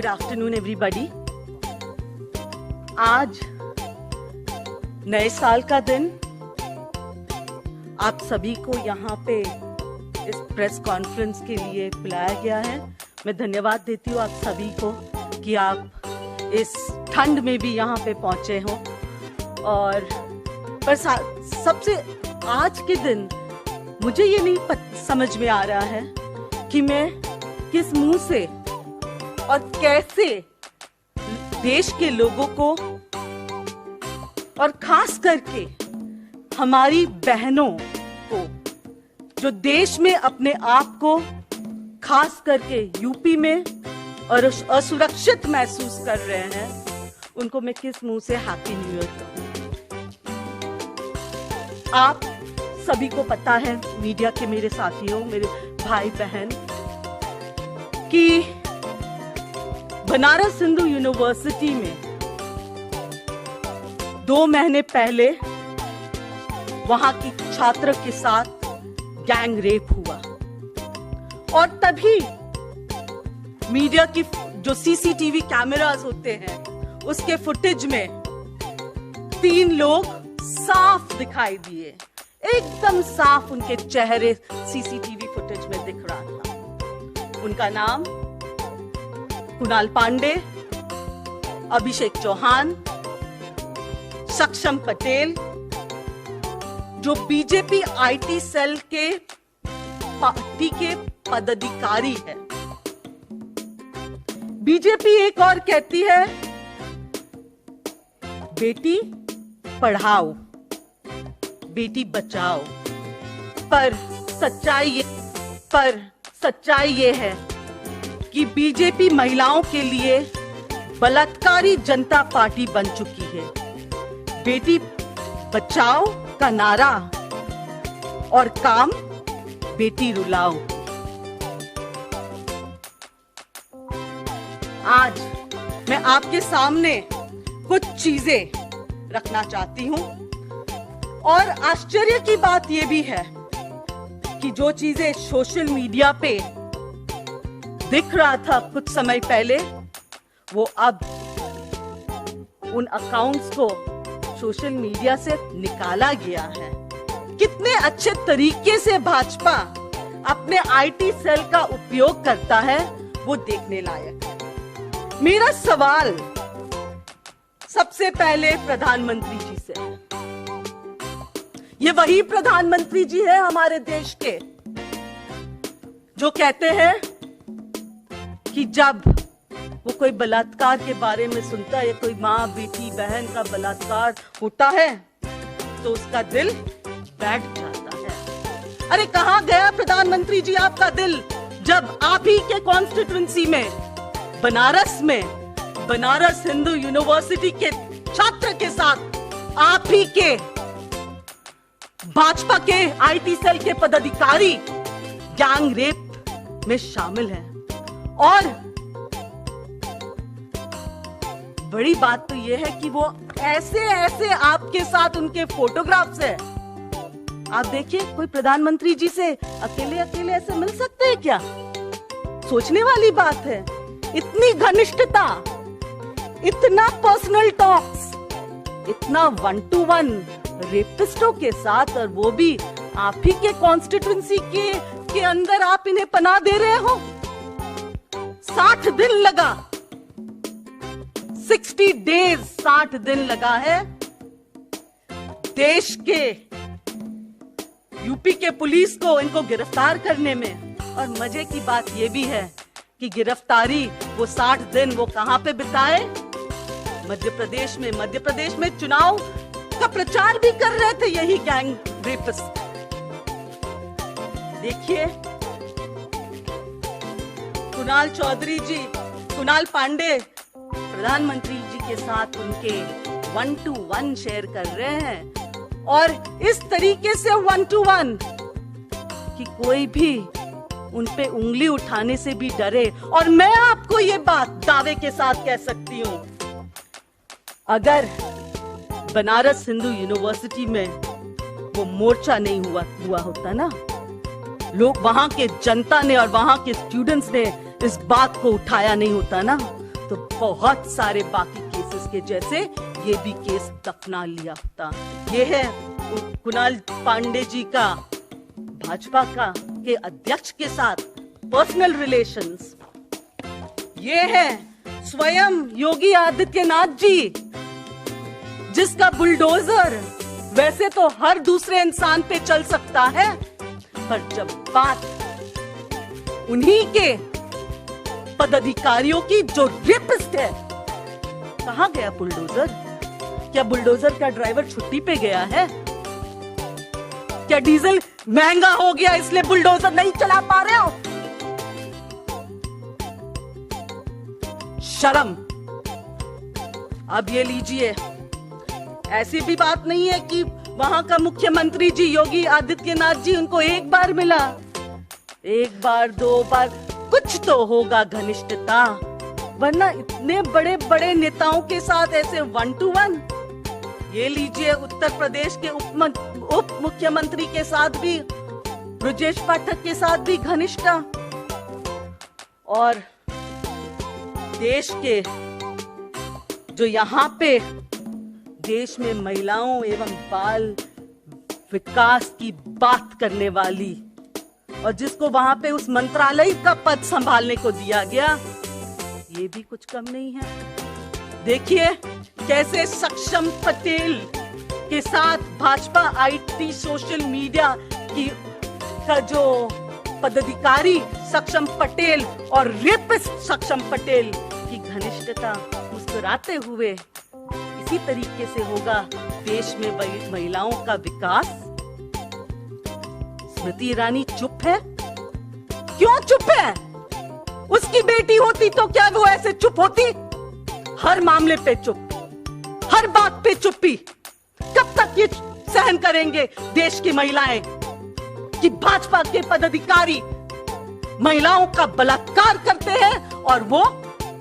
Good afternoon everybody. आज नए साल का दिन, आप सभी को यहाँ पे इस प्रेस कॉन्फ्रेंस के लिए बुलाया गया है। मैं धन्यवाद देती हूँ आप सभी को कि आप इस ठंड में भी यहाँ पे पहुंचे हो। और पर सबसे आज के दिन मुझे ये नहीं समझ में आ रहा है कि मैं किस मुंह से और कैसे देश के लोगों को और खास करके हमारी बहनों को जो देश में अपने आप को खास करके यूपी में और असुरक्षित महसूस कर रहे हैं, उनको मैं किस मुंह से हैप्पी न्यू ईयर कहूं। आप सभी को पता है, मीडिया के मेरे साथियों, मेरे भाई बहन, कि बनारस हिंदू यूनिवर्सिटी में 2 महीने पहले वहां की छात्र के साथ गैंग रेप हुआ और तभी मीडिया की जो सीसीटीवी कैमरास होते हैं उसके फुटेज में 3 लोग साफ दिखाई दिए, एकदम साफ उनके चेहरे सीसीटीवी फुटेज में दिख रहा था। उनका नाम कुणाल पांडे, अभिषेक चौहान, सक्षम पटेल, जो बीजेपी आईटी सेल के पार्टी के पदाधिकारी है। बीजेपी एक और कहती है बेटी पढ़ाओ बेटी बचाओ, पर सच्चाई ये है कि बीजेपी महिलाओं के लिए बलात्कारी जनता पार्टी बन चुकी है। बेटी बचाओ का नारा और काम बेटी रुलाओ। आज मैं आपके सामने कुछ चीजें रखना चाहती हूं और आश्चर्य की बात यह भी है कि जो चीजें सोशल मीडिया पे दिख रहा था कुछ समय पहले, वो अब उन अकाउंट्स को सोशल मीडिया से निकाला गया है। कितने अच्छे तरीके से भाजपा अपने आईटी सेल का उपयोग करता है, वो देखने लायक है। मेरा सवाल सबसे पहले प्रधानमंत्री जी से है। ये वही प्रधानमंत्री जी है हमारे देश के जो कहते हैं कि जब वो कोई बलात्कार के बारे में सुनता है, कोई माँ बेटी बहन का बलात्कार होता है तो उसका दिल बैठ जाता है। अरे कहाँ गया प्रधानमंत्री जी आपका दिल, जब आप ही के कॉन्स्टिट्यूएंसी में बनारस हिंदू यूनिवर्सिटी के छात्र के साथ आप ही के भाजपा के आईटी सेल के पदाधिकारी गैंग रेप में शामिल हैं। और बड़ी बात तो यह है कि वो ऐसे आपके साथ उनके फोटोग्राफ्स है। आप देखिए, कोई प्रधानमंत्री जी से अकेले ऐसे मिल सकते हैं क्या? सोचने वाली बात है। इतनी घनिष्ठता, इतना पर्सनल टॉक्स, इतना 1-to-1 रेपिस्टों के साथ, और वो भी आप ही के कॉन्स्टिट्यूएंसी के अंदर आप इन्हें पनाह दे रहे हो। 60 दिन लगा, 60 डेज, 60 दिन लगा है देश के यूपी के पुलिस को इनको गिरफ्तार करने में। और मजे की बात यह भी है कि गिरफ्तारी वो 60 दिन वो कहां पे बिताए? मध्य प्रदेश में चुनाव का प्रचार भी कर रहे थे यही गैंग रेपिस्ट। देखिए, कुणाल पांडे प्रधानमंत्री जी के साथ उनके 1-to-1 शेयर कर रहे हैं, और इस तरीके से 1-to-1 कि कोई भी उन पे उंगली उठाने से भी डरे। और मैं आपको ये बात दावे के साथ कह सकती हूं, अगर बनारस हिंदू यूनिवर्सिटी में वो मोर्चा नहीं हुआ होता ना, लोग वहां के जनता ने और वहां के स्टूडेंट्स ने इस बात को उठाया नहीं होता ना, तो बहुत सारे बाकी केसेस के जैसे ये भी केस दफना लिया होता। ये है कुणाल पांडे जी का भाजपा का के अध्यक्ष के साथ पर्सनल रिलेशंस। ये है स्वयं योगी आदित्यनाथ जी, जिसका बुलडोजर वैसे तो हर दूसरे इंसान पे चल सकता है, पर जब बात उन्हीं के पदाधिकारियों की जो रेपिस्ट है, कहां गया बुलडोजर? क्या बुलडोजर का ड्राइवर छुट्टी पे गया है? क्या डीजल महंगा हो गया इसलिए बुलडोजर नहीं चला पा रहे हो? शर्म। अब ये लीजिए, ऐसी भी बात नहीं है कि वहां का मुख्यमंत्री जी योगी आदित्यनाथ जी उनको एक बार मिला, एक बार दो बार, कुछ तो होगा घनिष्ठता, वरना इतने बड़े बड़े नेताओं के साथ ऐसे 1 to 1। ये लीजिए, उत्तर प्रदेश के उप मुख्यमंत्री के साथ भी, ब्रजेश पाठक के साथ भी घनिष्ठता, और देश के जो यहाँ पे देश में महिलाओं एवं बाल विकास की बात करने वाली, और जिसको वहां पे उस मंत्रालय का पद संभालने को दिया गया, ये भी कुछ कम नहीं है। देखिए कैसे सक्षम पटेल के साथ भाजपा आईटी सोशल मीडिया की का जो पदाधिकारी सक्षम पटेल और रेपिस्ट सक्षम पटेल की घनिष्ठता मुस्कुराते हुए, इसी तरीके से होगा देश में महिलाओं का विकास। स्मृति ईरानी चुप है। क्यों चुप है? उसकी बेटी होती तो क्या वो ऐसे चुप होती? हर मामले पे चुप, हर बात पे चुप्पी। कब तक ये सहन करेंगे देश की महिलाएं कि भाजपा के पदाधिकारी महिलाओं का बलात्कार करते हैं और वो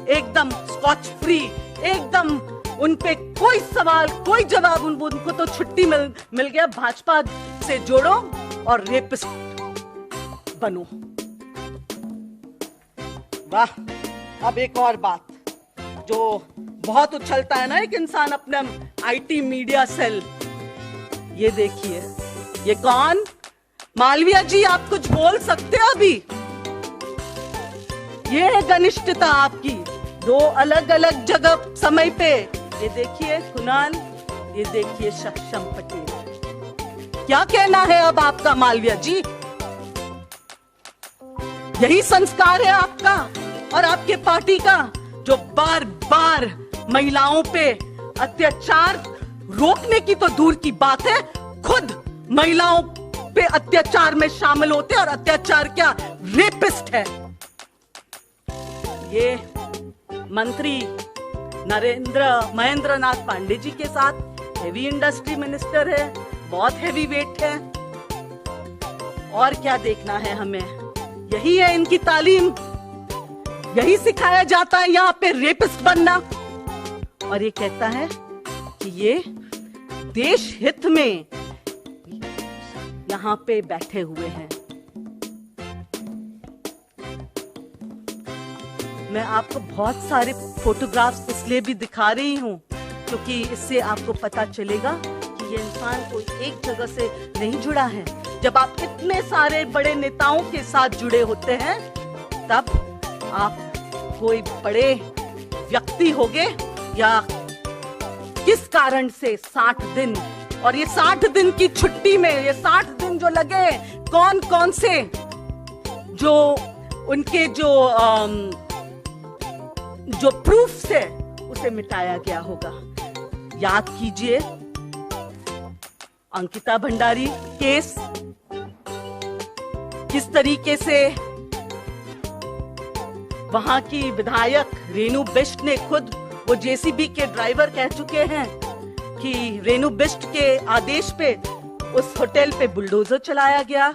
एकदम स्कॉच फ्री, एकदम उनपे कोई सवाल कोई जवाब, उनको तो छुट्टी मिल गया, भाजपा से जोड़ो और रेपिस्ट बनो। वाह। अब एक और बात जो बहुत उछलता है ना एक इंसान अपने आईटी मीडिया सेल, ये देखिए, ये कौन? मालविया जी, आप कुछ बोल सकते हो अभी? ये है घनिष्ठता आपकी, दो अलग अलग जगह समय पे। ये देखिए कुणाल, ये देखिए सक्षम पटेल। क्या कहना है अब आपका मालविया जी? यही संस्कार है आपका और आपके पार्टी का, जो बार बार महिलाओं पे अत्याचार रोकने की तो दूर की बात है, खुद महिलाओं पे अत्याचार में शामिल होते और अत्याचार क्या, रेपिस्ट है। ये मंत्री महेंद्र नाथ पांडे जी के साथ हेवी इंडस्ट्री मिनिस्टर है, बहुत हेवी वेट है। और क्या देखना है हमें? यही है इनकी तालीम, यही सिखाया जाता है यहाँ पे रेपिस्ट बनना। और ये कहता है कि ये देश हित में यहाँ पे बैठे हुए हैं। मैं आपको बहुत सारे फोटोग्राफ्स इसलिए भी दिखा रही हूँ क्योंकि इससे आपको पता चलेगा कि ये इंसान कोई एक जगह से नहीं जुड़ा है। जब आप इतने सारे बड़े नेताओं के साथ जुड़े होते हैं तब आप कोई बड़े व्यक्ति होगे, या किस कारण से 60 दिन, और ये 60 दिन की छुट्टी में ये 60 दिन जो लगे, कौन कौन से जो उनके जो प्रूफ से उसे मिटाया गया होगा। याद कीजिए अंकिता भंडारी केस, किस तरीके से वहां की विधायक रेणु बिष्ट ने खुद, वो जेसीबी के ड्राइवर कह चुके हैं कि रेणु बिष्ट के आदेश पे उस होटल पे बुलडोजर चलाया गया।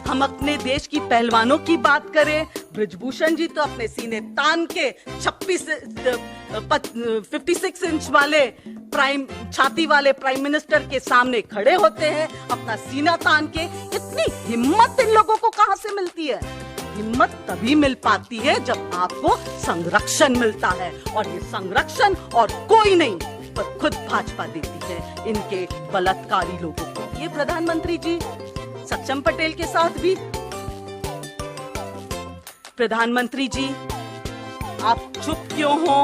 हम अपने देश की पहलवानों की बात करें, ब्रिजभूषण जी तो अपने सीने तान के 56 इंच वाले छाती वाले प्राइम मिनिस्टर के सामने खड़े होते हैं अपना सीना तान के। इतनी हिम्मत इन लोगों को कहां से मिलती है? हिम्मत तभी मिल पाती है जब आपको संरक्षण मिलता है, और ये संरक्षण और कोई नहीं पर खुद भाजपा देती है इनके बलात्कारी लोगों को। ये प्रधानमंत्री जी सक्षम पटेल के साथ भी। प्रधानमंत्री जी आप चुप क्यों हो?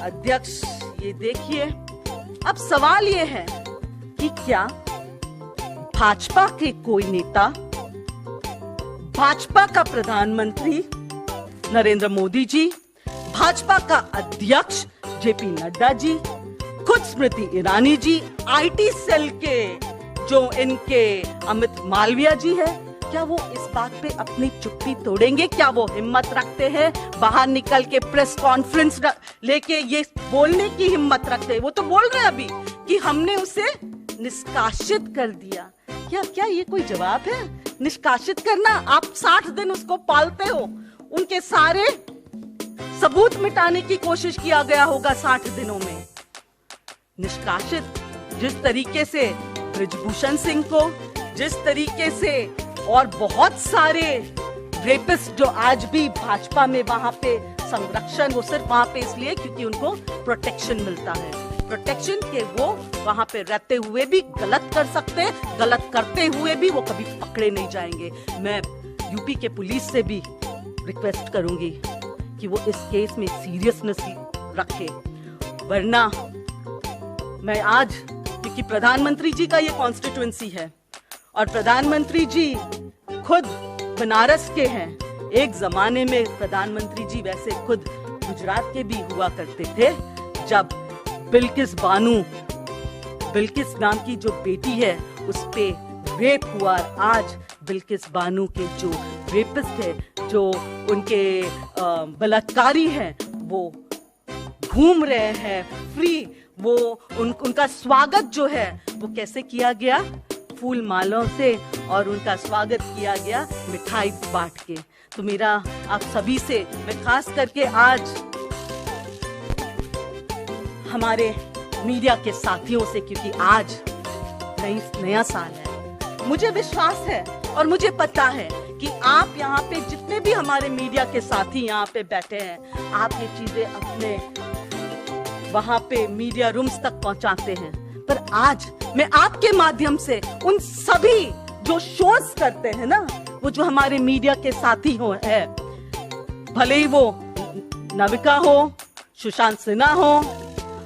अध्यक्ष ये देखिए, अब सवाल ये है कि क्या भाजपा के कोई नेता, भाजपा का प्रधानमंत्री नरेंद्र मोदी जी, भाजपा का अध्यक्ष जेपी नड्डा जी, खुद स्मृति ईरानी जी, आईटी सेल के जो इनके अमित मालविया जी है, क्या वो इस बात पे अपनी चुप्पी तोड़ेंगे? क्या वो हिम्मत रखते हैं बाहर निकल के प्रेस कॉन्फ्रेंस लेके ये बोलने की हिम्मत रखते हैं? वो तो बोल रहे हैं अभी कि हमने उसे निष्कासित कर दिया। क्या ये कोई जवाब है? निष्कासित करना? आप 60 दिन उसको पालते हो, उनके सारे सबूत मिटाने की कोशिश किया गया होगा 60 दिनों में। निष्कासित जिस तरीके से ब्रिजभूषण सिंह को, जिस तरीके से और बहुत सारे रेपिस्ट जो आज भी भाजपा में वहां पे संरक्षण, वो सिर्फ वहां पे इसलिए क्योंकि उनको प्रोटेक्शन मिलता है, प्रोटेक्शन के वो वहां पे रहते हुए भी गलत कर सकते, गलत करते हुए भी वो कभी पकड़े नहीं जाएंगे। मैं यूपी के पुलिस से भी रिक्वेस्ट करूंगी कि वो इस केस में सीरियसनेस रखे, वरना मैं आज, क्योंकि प्रधानमंत्री जी का ये कॉन्स्टिट्यूएंसी है और प्रधानमंत्री जी खुद बनारस के हैं। एक जमाने में प्रधानमंत्री जी वैसे खुद गुजरात के भी हुआ करते थे, जब बिल्किस बानो, बिल्किस नाम की जो बेटी है उस पे रेप हुआ। आज बिल्किस बानो के जो रेपिस्ट है, जो उनके बलात्कारी हैं, वो घूम रहे हैं फ्री। वो उनका स्वागत जो है वो कैसे किया गया? फूल मालों से, और उनका स्वागत किया गया मिठाई बांट के। तो मेरा आप सभी से, मैं खास करके आज हमारे मीडिया के साथियों से, क्योंकि आज नया साल है, मुझे विश्वास है और मुझे पता है कि आप यहाँ पे जितने भी हमारे मीडिया के साथी यहाँ पे बैठे हैं, आप ये चीजें अपने वहां पे मीडिया रूम्स तक पहुंचाते हैं। पर आज मैं आपके माध्यम से उन सभी जो शोज करते हैं ना, वो जो हमारे मीडिया के साथी हो है, भले ही वो नविका हो, सुशांत सिन्हा हो,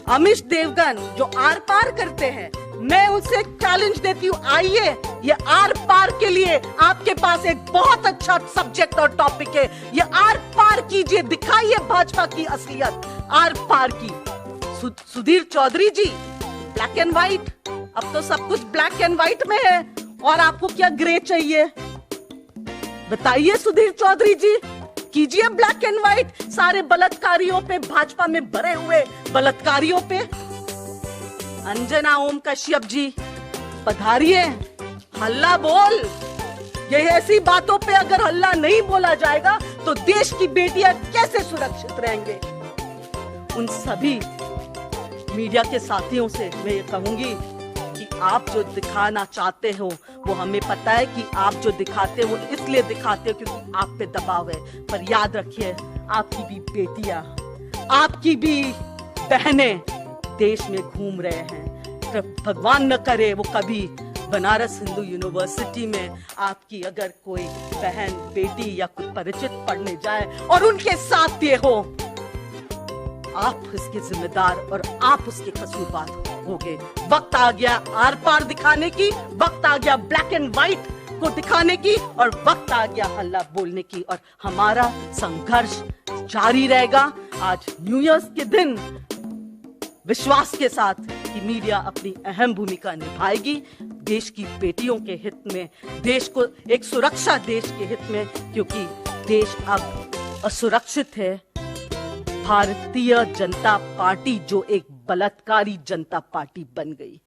अमिश देवगन, जो आर पार करते हैं, मैं उनसे चैलेंज देती हूँ, आइए ये आर पार के लिए आपके पास एक बहुत अच्छा सब्जेक्ट और टॉपिक है, ये आर पार कीजिए, दिखाइए भाजपा की असलियत आर पार की। सुधीर चौधरी जी, ब्लैक एंड व्हाइट, अब तो सब कुछ ब्लैक एंड व्हाइट में है, और आपको क्या ग्रे चाहिए? बताइए सुधीर चौधरी जी, कीजिए ब्लैक एंड व्हाइट सारे बलात्कारियों पे, भाजपा में भरे हुए बलात्कारियों पे। अंजना ओम कश्यप जी, पधारिए, हल्ला बोल। ये ऐसी बातों पे अगर हल्ला नहीं बोला जाएगा तो देश की बेटियां कैसे सुरक्षित रहेंगे? उन सभी मीडिया के साथियों से मैं ये कहूंगी कि आप जो दिखाना चाहते हो, वो हमें पता है कि आप जो दिखाते हो इसलिए दिखाते हो क्योंकि आप पे दबाव है। पर याद रखिए, आपकी भी बेटियां, आपकी भी बहनें देश में घूम रहे हैं। तो भगवान न करे वो कभी बनारस हिंदू यूनिवर्सिटी में आपकी अगर कोई बहन, बेटी या कोई परिचित पढ़ने जाए और उनके साथ ये हो, आप इसके जिम्मेदार और आप उसके कसूरवार होगे। वक्त आ गया आर पार दिखाने की, वक्त आ गया ब्लैक एंड व्हाइट को दिखाने की, और वक्त आ गया हल्ला बोलने की। और हमारा संघर्ष जारी रहेगा। आज न्यू ईयर के दिन विश्वास के साथ कि मीडिया अपनी अहम भूमिका निभाएगी देश की बेटियों के हित में, देश को एक सुरक्षा देश के हित में, क्योंकि देश अब असुरक्षित है। भारतीय जनता पार्टी जो एक बलात्कारी जनता पार्टी बन गई।